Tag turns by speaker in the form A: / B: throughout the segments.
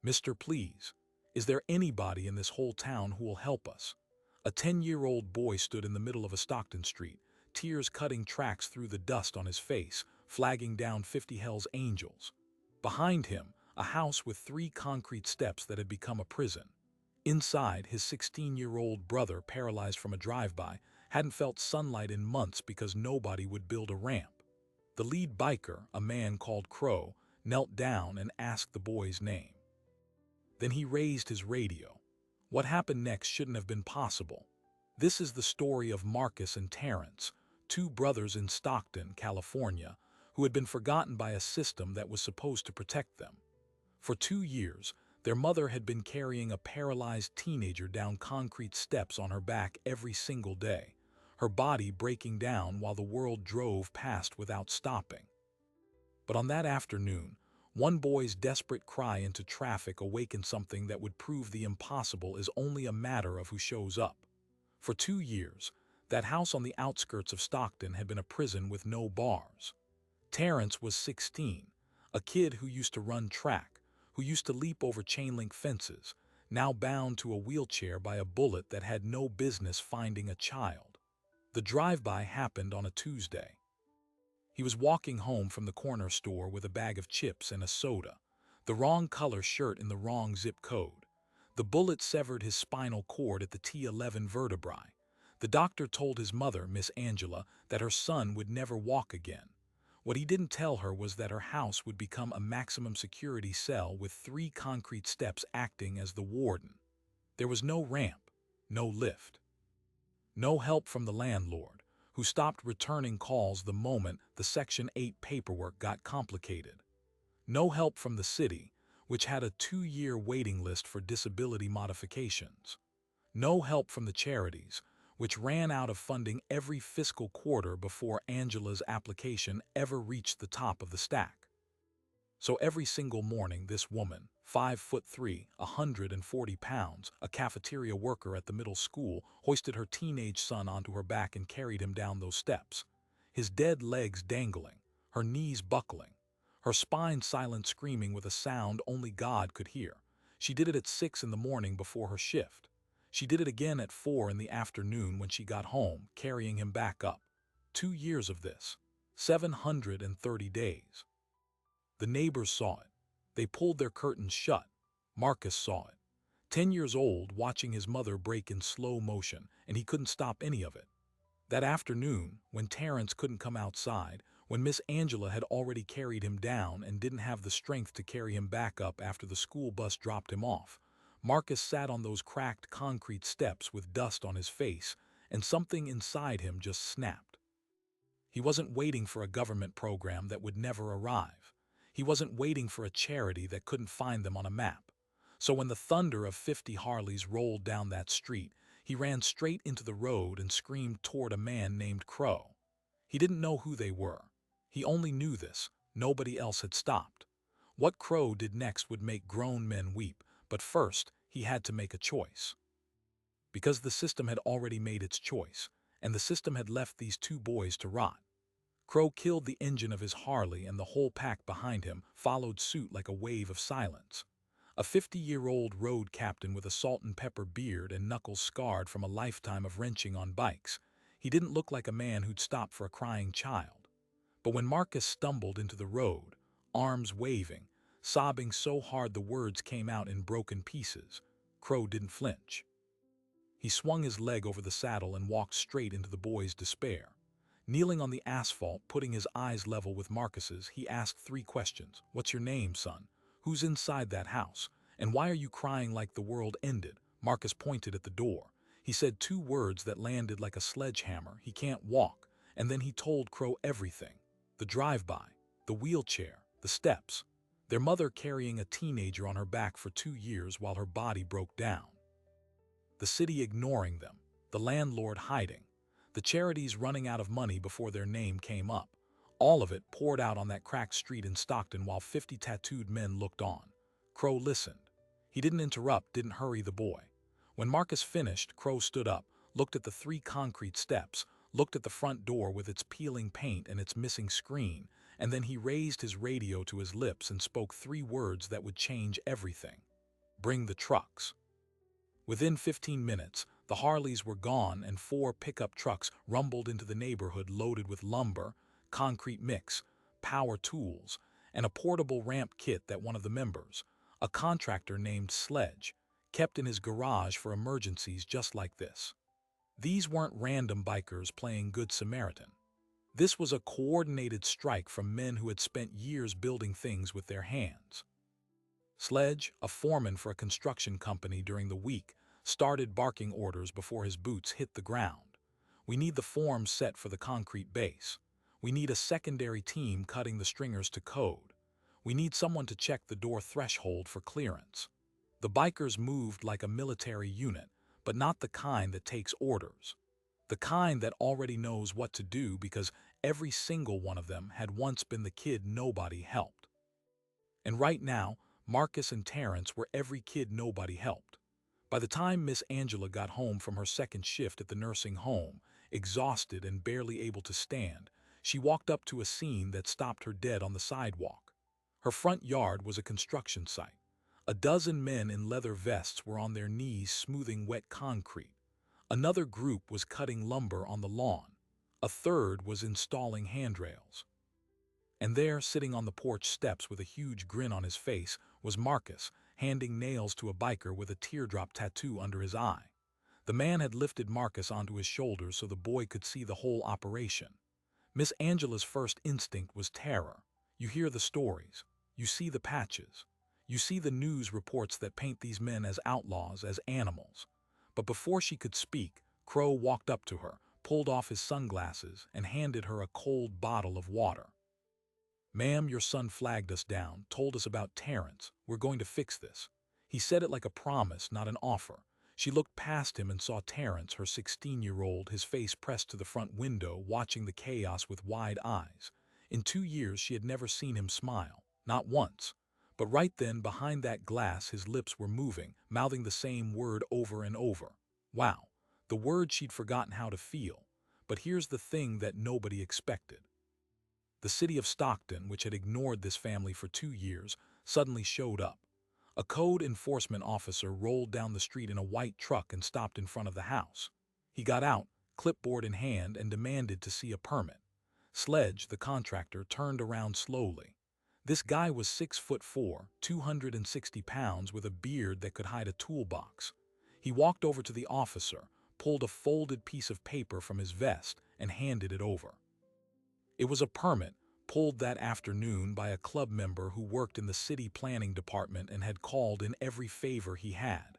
A: "Mister, please, is there anybody in this whole town who will help us?" A 10-year-old boy stood in the middle of a Stockton street, tears cutting tracks through the dust on his face, flagging down 50 Hell's Angels. Behind him, a house with 3 concrete steps that had become a prison. Inside, his 16-year-old brother, paralyzed from a drive-by, hadn't felt sunlight in months because nobody would build a ramp. The lead biker, a man called Crow, knelt down and asked the boy's name. Then he raised his radio. What happened next shouldn't have been possible. This is the story of Marcus and Terrence, 2 brothers in Stockton, California, who had been forgotten by a system that was supposed to protect them. For 2 years, their mother had been carrying a paralyzed teenager down concrete steps on her back every single day, her body breaking down while the world drove past without stopping. But on that afternoon, one boy's desperate cry into traffic awakened something that would prove the impossible is only a matter of who shows up. For 2 years, that house on the outskirts of Stockton had been a prison with no bars. Terrence was 16, a kid who used to run track, who used to leap over chain-link fences, now bound to a wheelchair by a bullet that had no business finding a child. The drive-by happened on a Tuesday. He was walking home from the corner store with a bag of chips and a soda, the wrong color shirt in the wrong zip code. The bullet severed his spinal cord at the T11 vertebrae. The doctor told his mother, Miss Angela, that her son would never walk again. What he didn't tell her was that her house would become a maximum security cell with 3 concrete steps acting as the warden. There was no ramp, no lift, no help from the landlord, who stopped returning calls the moment the Section 8 paperwork got complicated. No help from the city, which had a 2-year waiting list for disability modifications. No help from the charities, which ran out of funding every fiscal quarter before Angela's application ever reached the top of the stack. So every single morning, this woman, 5'3", 140 pounds, a cafeteria worker at the middle school, hoisted her teenage son onto her back and carried him down those steps, his dead legs dangling, her knees buckling, her spine silent, screaming with a sound only God could hear. She did it at 6 in the morning before her shift. She did it again at 4 in the afternoon when she got home, carrying him back up. 2 years of this. 730 days. The neighbors saw it. They pulled their curtains shut. Marcus saw it. 10 years old, watching his mother break in slow motion, and he couldn't stop any of it. That afternoon, when Terrence couldn't come outside, when Miss Angela had already carried him down and didn't have the strength to carry him back up after the school bus dropped him off, Marcus sat on those cracked concrete steps with dust on his face, and something inside him just snapped. He wasn't waiting for a government program that would never arrive. He wasn't waiting for a charity that couldn't find them on a map. So when the thunder of 50 Harleys rolled down that street, he ran straight into the road and screamed toward a man named Crow. He didn't know who they were. He only knew this. Nobody else had stopped. What Crow did next would make grown men weep, but first, he had to make a choice. Because the system had already made its choice, and the system had left these 2 boys to rot. Crow killed the engine of his Harley, and the whole pack behind him followed suit like a wave of silence. A 50-year-old road captain with a salt and pepper beard and knuckles scarred from a lifetime of wrenching on bikes. He didn't look like a man who'd stop for a crying child. But when Marcus stumbled into the road, arms waving, sobbing so hard the words came out in broken pieces, Crow didn't flinch. He swung his leg over the saddle and walked straight into the boy's despair. Kneeling on the asphalt, putting his eyes level with Marcus's, he asked 3 questions. "What's your name, son? Who's inside that house? And why are you crying like the world ended?" Marcus pointed at the door. He said 2 words that landed like a sledgehammer. "He can't walk." And then he told Crow everything. The drive-by, the wheelchair, the steps, their mother carrying a teenager on her back for 2 years while her body broke down. The city ignoring them, the landlord hiding, the charities running out of money before their name came up. All of it poured out on that cracked street in Stockton while 50 tattooed men looked on. Crow listened. He didn't interrupt, didn't hurry the boy. When Marcus finished, Crow stood up, looked at the 3 concrete steps, looked at the front door with its peeling paint and its missing screen, and then he raised his radio to his lips and spoke 3 words that would change everything. Bring the trucks. Within 15 minutes, the Harleys were gone and 4 pickup trucks rumbled into the neighborhood loaded with lumber, concrete mix, power tools, and a portable ramp kit that one of the members, a contractor named Sledge, kept in his garage for emergencies just like this. These weren't random bikers playing Good Samaritan. This was a coordinated strike from men who had spent years building things with their hands. Sledge, a foreman for a construction company during the week, started barking orders before his boots hit the ground. We need the forms set for the concrete base. We need a secondary team cutting the stringers to code. We need someone to check the door threshold for clearance. The bikers moved like a military unit, but not the kind that takes orders. The kind that already knows what to do because every single one of them had once been the kid nobody helped. And right now, Marcus and Terrence were every kid nobody helped. By the time Miss Angela got home from her second shift at the nursing home, exhausted and barely able to stand, she walked up to a scene that stopped her dead on the sidewalk. Her front yard was a construction site. A dozen men in leather vests were on their knees smoothing wet concrete. Another group was cutting lumber on the lawn. A third was installing handrails. And there, sitting on the porch steps with a huge grin on his face, was Marcus, handing nails to a biker with a teardrop tattoo under his eye. The man had lifted Marcus onto his shoulders so the boy could see the whole operation. Miss Angela's first instinct was terror. You hear the stories. You see the patches. You see the news reports that paint these men as outlaws, as animals. But before she could speak, Crow walked up to her, pulled off his sunglasses, and handed her a cold bottle of water. "Ma'am, your son flagged us down, told us about Terrence. We're going to fix this." He said it like a promise, not an offer. She looked past him and saw Terrence, her 16-year-old, his face pressed to the front window, watching the chaos with wide eyes. In 2 years, she had never seen him smile, not once. But right then, behind that glass, his lips were moving, mouthing the same word over and over. Wow, the word she'd forgotten how to feel. But here's the thing that nobody expected. The city of Stockton, which had ignored this family for 2 years, suddenly showed up. A code enforcement officer rolled down the street in a white truck and stopped in front of the house. He got out, clipboard in hand, and demanded to see a permit. Sledge, the contractor, turned around slowly. This guy was 6'4", 260 pounds, with a beard that could hide a toolbox. He walked over to the officer, pulled a folded piece of paper from his vest, and handed it over. It was a permit, pulled that afternoon by a club member who worked in the city planning department and had called in every favor he had.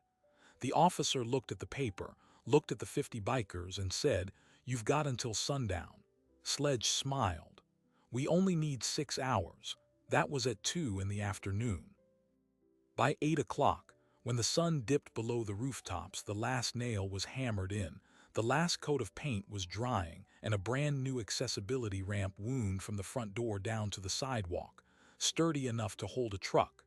A: The officer looked at the paper, looked at the 50 bikers, and said, "You've got until sundown." Sledge smiled. "We only need 6 hours. That was at 2 in the afternoon." By 8 o'clock, when the sun dipped below the rooftops, the last nail was hammered in, the last coat of paint was drying, and a brand new accessibility ramp wound from the front door down to the sidewalk, sturdy enough to hold a truck.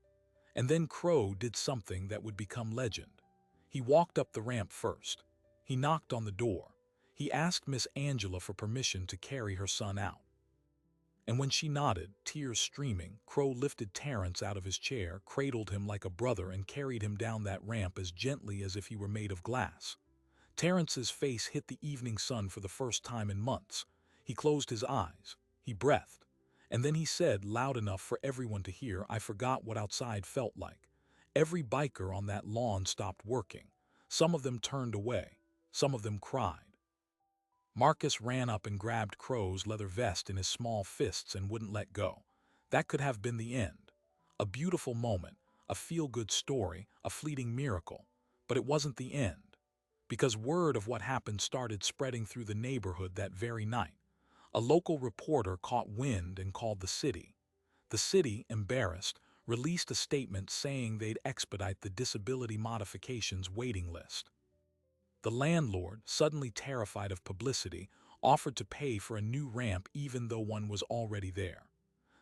A: And then Crow did something that would become legend. He walked up the ramp first. He knocked on the door. He asked Miss Angela for permission to carry her son out. And when she nodded, tears streaming, Crow lifted Terrence out of his chair, cradled him like a brother, and carried him down that ramp as gently as if he were made of glass. Terrence's face hit the evening sun for the first time in months. He closed his eyes. He breathed. And then he said, loud enough for everyone to hear, "I forgot what outside felt like." Every biker on that lawn stopped working. Some of them turned away. Some of them cried. Marcus ran up and grabbed Crow's leather vest in his small fists and wouldn't let go. That could have been the end. A beautiful moment, a feel-good story, a fleeting miracle. But it wasn't the end. Because word of what happened started spreading through the neighborhood that very night. A local reporter caught wind and called the city. The city, embarrassed, released a statement saying they'd expedite the disability modifications waiting list. The landlord, suddenly terrified of publicity, offered to pay for a new ramp even though one was already there.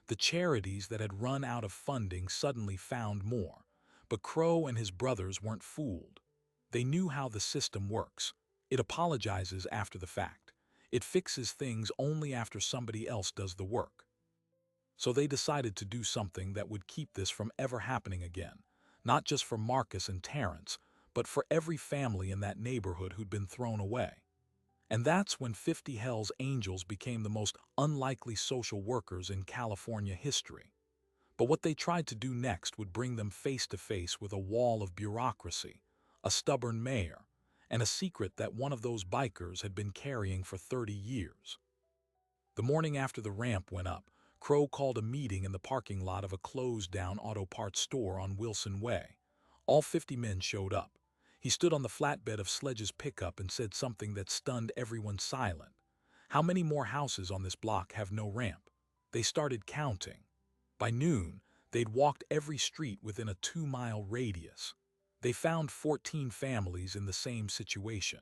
A: The charities that had run out of funding suddenly found more. But Crow and his brothers weren't fooled. They knew how the system works. It apologizes after the fact. It fixes things only after somebody else does the work. So they decided to do something that would keep this from ever happening again. not just for Marcus and Terrence, but for every family in that neighborhood who'd been thrown away. And that's when 50 Hells Angels became the most unlikely social workers in California history. But what they tried to do next would bring them face to face with a wall of bureaucracy, a stubborn mayor, and a secret that one of those bikers had been carrying for 30 years. The morning after the ramp went up, Crow called a meeting in the parking lot of a closed-down auto parts store on Wilson Way. All 50 men showed up. He stood on the flatbed of Sledge's pickup and said something that stunned everyone silent. How many more houses on this block have no ramp? They started counting. By noon, they'd walked every street within a 2-mile radius. They found 14 families in the same situation.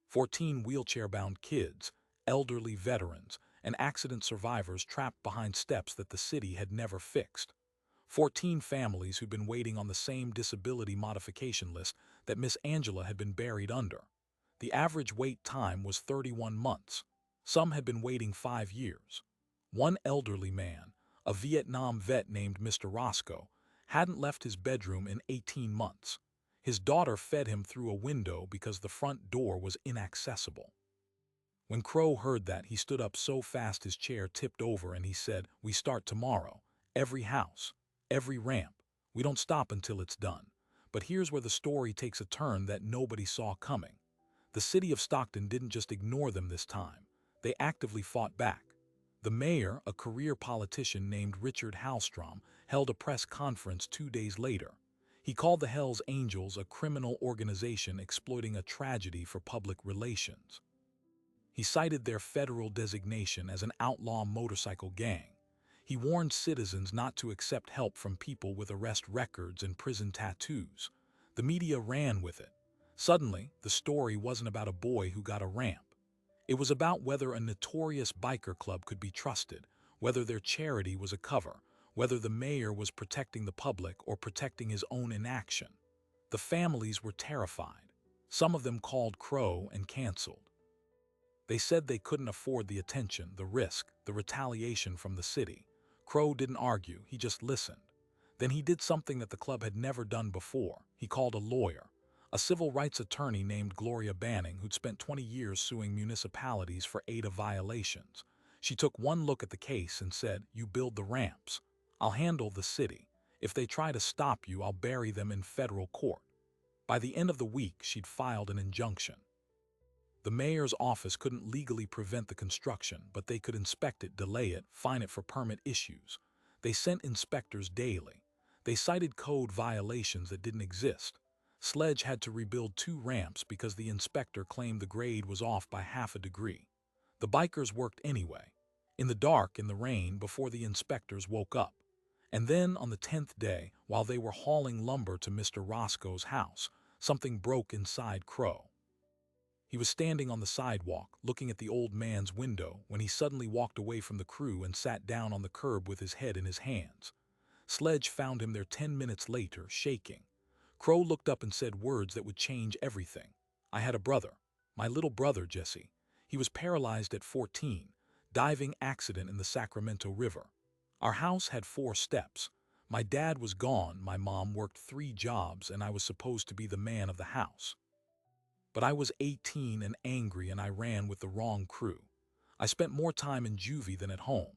A: 14 wheelchair-bound kids, elderly veterans, and accident survivors trapped behind steps that the city had never fixed. 14 families who'd been waiting on the same disability modification list that Miss Angela had been buried under. The average wait time was 31 months. Some had been waiting 5 years. One elderly man, a Vietnam vet named Mr. Roscoe, hadn't left his bedroom in 18 months. His daughter fed him through a window because the front door was inaccessible. When Crow heard that, he stood up so fast his chair tipped over and he said, "We start tomorrow. Every house, every ramp. We don't stop until it's done." But here's where the story takes a turn that nobody saw coming. The city of Stockton didn't just ignore them this time. They actively fought back. The mayor, a career politician named Richard Hallstrom, held a press conference 2 days later. He called the Hells Angels a criminal organization exploiting a tragedy for public relations. He cited their federal designation as an outlaw motorcycle gang. He warned citizens not to accept help from people with arrest records and prison tattoos. The media ran with it. Suddenly, the story wasn't about a boy who got a ramp. It was about whether a notorious biker club could be trusted, whether their charity was a cover, whether the mayor was protecting the public or protecting his own inaction. The families were terrified. Some of them called Crow and canceled. They said they couldn't afford the attention, the risk, the retaliation from the city. Crow didn't argue, he just listened. Then he did something that the club had never done before. He called a lawyer, a civil rights attorney named Gloria Banning, who'd spent 20 years suing municipalities for ADA violations. She took one look at the case and said, "You build the ramps. I'll handle the city. If they try to stop you, I'll bury them in federal court." By the end of the week, she'd filed an injunction. The mayor's office couldn't legally prevent the construction, but they could inspect it, delay it, fine it for permit issues. They sent inspectors daily. They cited code violations that didn't exist. Sledge had to rebuild 2 ramps because the inspector claimed the grade was off by half a degree. The bikers worked anyway, in the dark, in the rain, before the inspectors woke up. And then, on the 10th day, while they were hauling lumber to Mr. Roscoe's house, something broke inside Crow. He was standing on the sidewalk, looking at the old man's window, when he suddenly walked away from the crew and sat down on the curb with his head in his hands. Sledge found him there 10 minutes later, shaking. Crow looked up and said words that would change everything. "I had a brother. My little brother, Jesse. He was paralyzed at 14, diving accident in the Sacramento River. Our house had 4 steps. My dad was gone, my mom worked 3 jobs, and I was supposed to be the man of the house. But I was 18 and angry, and I ran with the wrong crew. I spent more time in juvie than at home.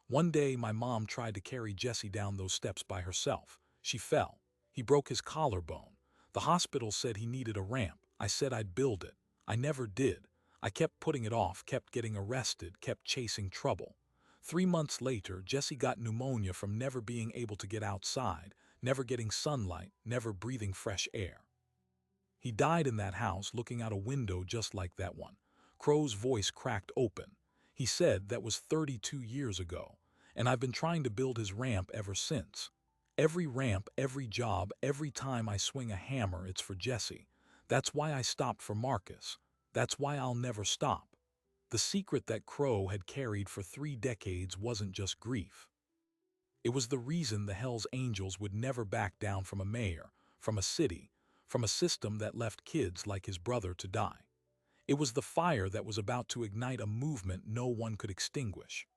A: One day, my mom tried to carry Jesse down those steps by herself. She fell. He broke his collarbone. The hospital said he needed a ramp. I said I'd build it. I never did. I kept putting it off, kept getting arrested, kept chasing trouble. 3 months later, Jesse got pneumonia from never being able to get outside, never getting sunlight, never breathing fresh air. He died in that house, looking out a window just like that one." Crow's voice cracked open. He said, "That was 32 years ago, and I've been trying to build his ramp ever since. Every ramp, every job, every time I swing a hammer, it's for Jesse. That's why I stopped for Marcus. That's why I'll never stop." The secret that Crow had carried for 3 decades wasn't just grief. It was the reason the Hells Angels would never back down from a mayor, from a city, from a system that left kids like his brother to die. It was the fire that was about to ignite a movement no one could extinguish.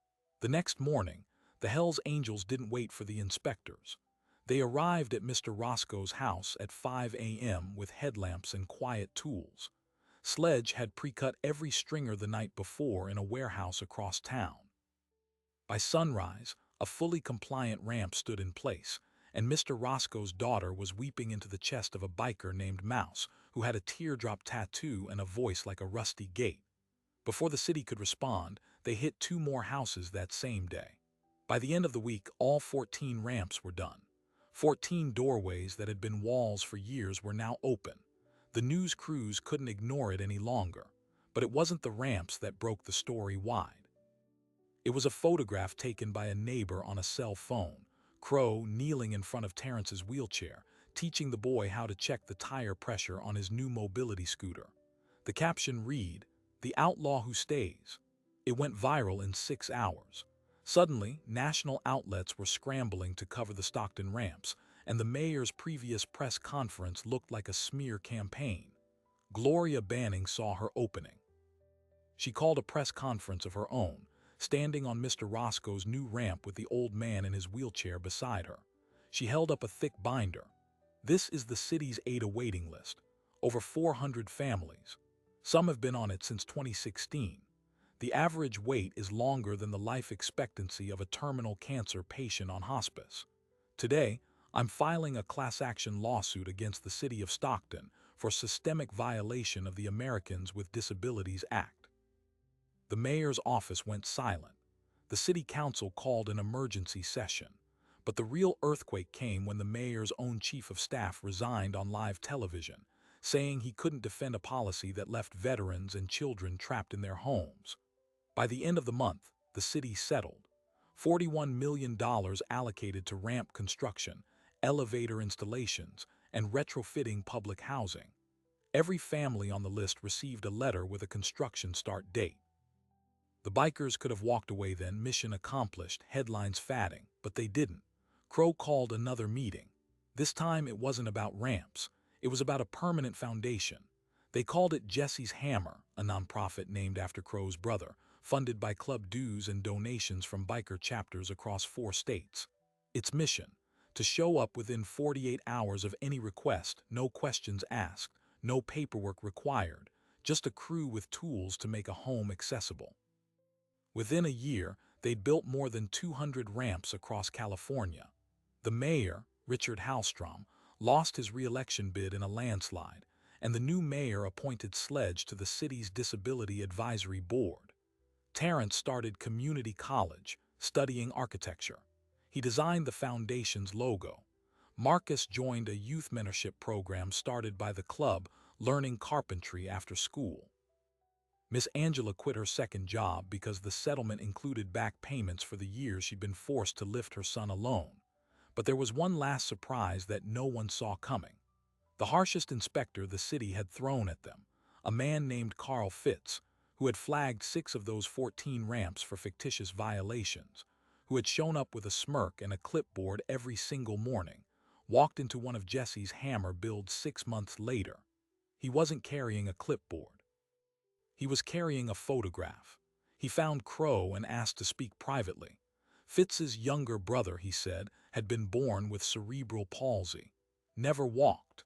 A: The next morning, the Hells Angels didn't wait for the inspectors. They arrived at Mr. Roscoe's house at 5 a.m. with headlamps and quiet tools. Sledge had pre-cut every stringer the night before in a warehouse across town. By sunrise, a fully compliant ramp stood in place, and Mr. Roscoe's daughter was weeping into the chest of a biker named Mouse, who had a teardrop tattoo and a voice like a rusty gate. Before the city could respond, they hit 2 more houses that same day. By the end of the week, all 14 ramps were done. 14 doorways that had been walls for years were now open. The news crews couldn't ignore it any longer, but it wasn't the ramps that broke the story wide. It was a photograph taken by a neighbor on a cell phone, Crow kneeling in front of Terrence's wheelchair, teaching the boy how to check the tire pressure on his new mobility scooter. The caption read, "The outlaw who stays." It went viral in 6 hours. Suddenly, national outlets were scrambling to cover the Stockton ramps, and the mayor's previous press conference looked like a smear campaign. Gloria Banning saw her opening. She called a press conference of her own, standing on Mr. Roscoe's new ramp with the old man in his wheelchair beside her. She held up a thick binder. "This is the city's ADA waiting list. Over 400 families. Some have been on it since 2016. The average wait is longer than the life expectancy of a terminal cancer patient on hospice. Today, I'm filing a class-action lawsuit against the city of Stockton for systemic violation of the Americans with Disabilities Act." The mayor's office went silent. The city council called an emergency session. But the real earthquake came when the mayor's own chief of staff resigned on live television, saying he couldn't defend a policy that left veterans and children trapped in their homes. By the end of the month, the city settled. $41 million allocated to ramp construction, elevator installations, and retrofitting public housing. Every family on the list received a letter with a construction start date. The bikers could have walked away then, mission accomplished, headlines fatting, but they didn't. Crow called another meeting. This time it wasn't about ramps. It was about a permanent foundation. They called it Jesse's Hammer, a nonprofit named after Crow's brother, funded by club dues and donations from biker chapters across 4 states. Its mission: to show up within 48 hours of any request, no questions asked, no paperwork required, just a crew with tools to make a home accessible. Within a year, they'd built more than 200 ramps across California. The mayor, Richard Hallstrom, lost his re-election bid in a landslide, and the new mayor appointed Sledge to the city's Disability Advisory Board. Terrence started community college, studying architecture. He designed the foundation's logo. Marcus joined a youth mentorship program started by the club, learning carpentry after school. Miss Angela quit her second job because the settlement included back payments for the years she'd been forced to lift her son alone. But there was one last surprise that no one saw coming. The harshest inspector the city had thrown at them, a man named Carl Fitz, who had flagged 6 of those 14 ramps for fictitious violations, who had shown up with a smirk and a clipboard every single morning, walked into one of Jesse's Hammer builds 6 months later. He wasn't carrying a clipboard. He was carrying a photograph. He found Crow and asked to speak privately. Fitz's younger brother, he said, had been born with cerebral palsy. Never walked.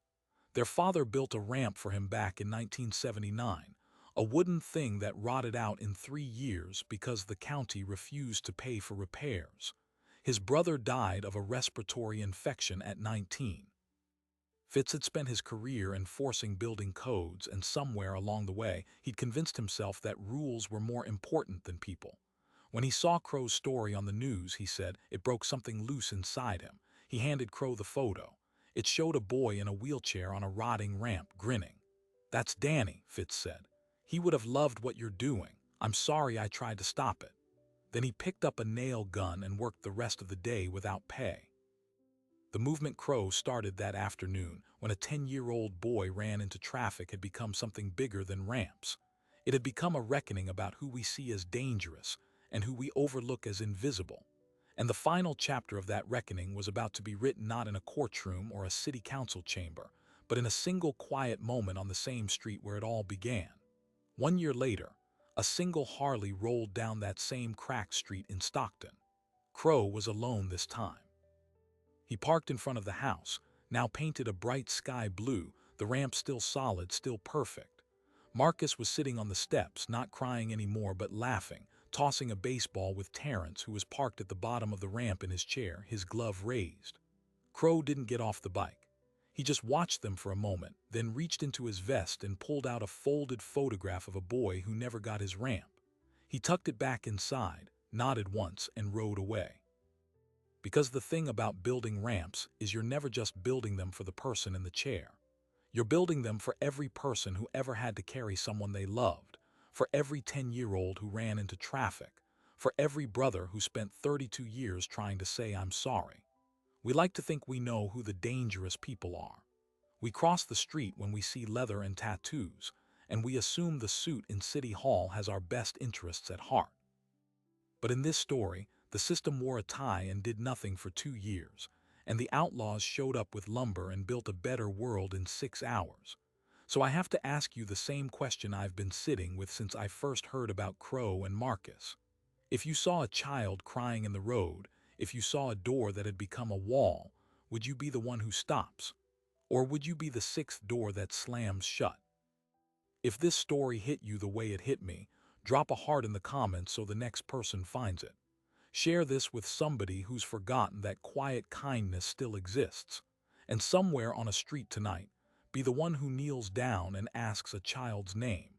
A: Their father built a ramp for him back in 1979, a wooden thing that rotted out in 3 years because the county refused to pay for repairs. His brother died of a respiratory infection at 19. Fitz had spent his career enforcing building codes, and somewhere along the way, he'd convinced himself that rules were more important than people. When he saw Crow's story on the news, he said, it broke something loose inside him. He handed Crow the photo. It showed a boy in a wheelchair on a rotting ramp, grinning. "That's Danny," Fitz said. "He would have loved what you're doing. I'm sorry I tried to stop it." Then he picked up a nail gun and worked the rest of the day without pay. The movement Crow started that afternoon, when a 10-year-old boy ran into traffic, had become something bigger than ramps. It had become a reckoning about who we see as dangerous and who we overlook as invisible. And the final chapter of that reckoning was about to be written not in a courtroom or a city council chamber, but in a single quiet moment on the same street where it all began. 1 year later, a single Harley rolled down that same cracked street in Stockton. Crow was alone this time. He parked in front of the house, now painted a bright sky blue, the ramp still solid, still perfect. Marcus was sitting on the steps, not crying anymore but laughing, tossing a baseball with Terrence, who was parked at the bottom of the ramp in his chair, his glove raised. Crow didn't get off the bike. He just watched them for a moment, then reached into his vest and pulled out a folded photograph of a boy who never got his ramp. He tucked it back inside, nodded once, and rode away. Because the thing about building ramps is you're never just building them for the person in the chair. You're building them for every person who ever had to carry someone they loved, for every 10-year-old who ran into traffic, for every brother who spent 32 years trying to say I'm sorry. We like to think we know who the dangerous people are. We cross the street when we see leather and tattoos, and we assume the suit in City Hall has our best interests at heart. But in this story, the system wore a tie and did nothing for 2 years, and the outlaws showed up with lumber and built a better world in 6 hours. So I have to ask you the same question I've been sitting with since I first heard about Crow and Marcus. If you saw a child crying in the road, if you saw a door that had become a wall, would you be the one who stops? Or would you be the 6th door that slams shut? If this story hit you the way it hit me, drop a heart in the comments so the next person finds it. Share this with somebody who's forgotten that quiet kindness still exists. And somewhere on a street tonight, be the one who kneels down and asks a child's name.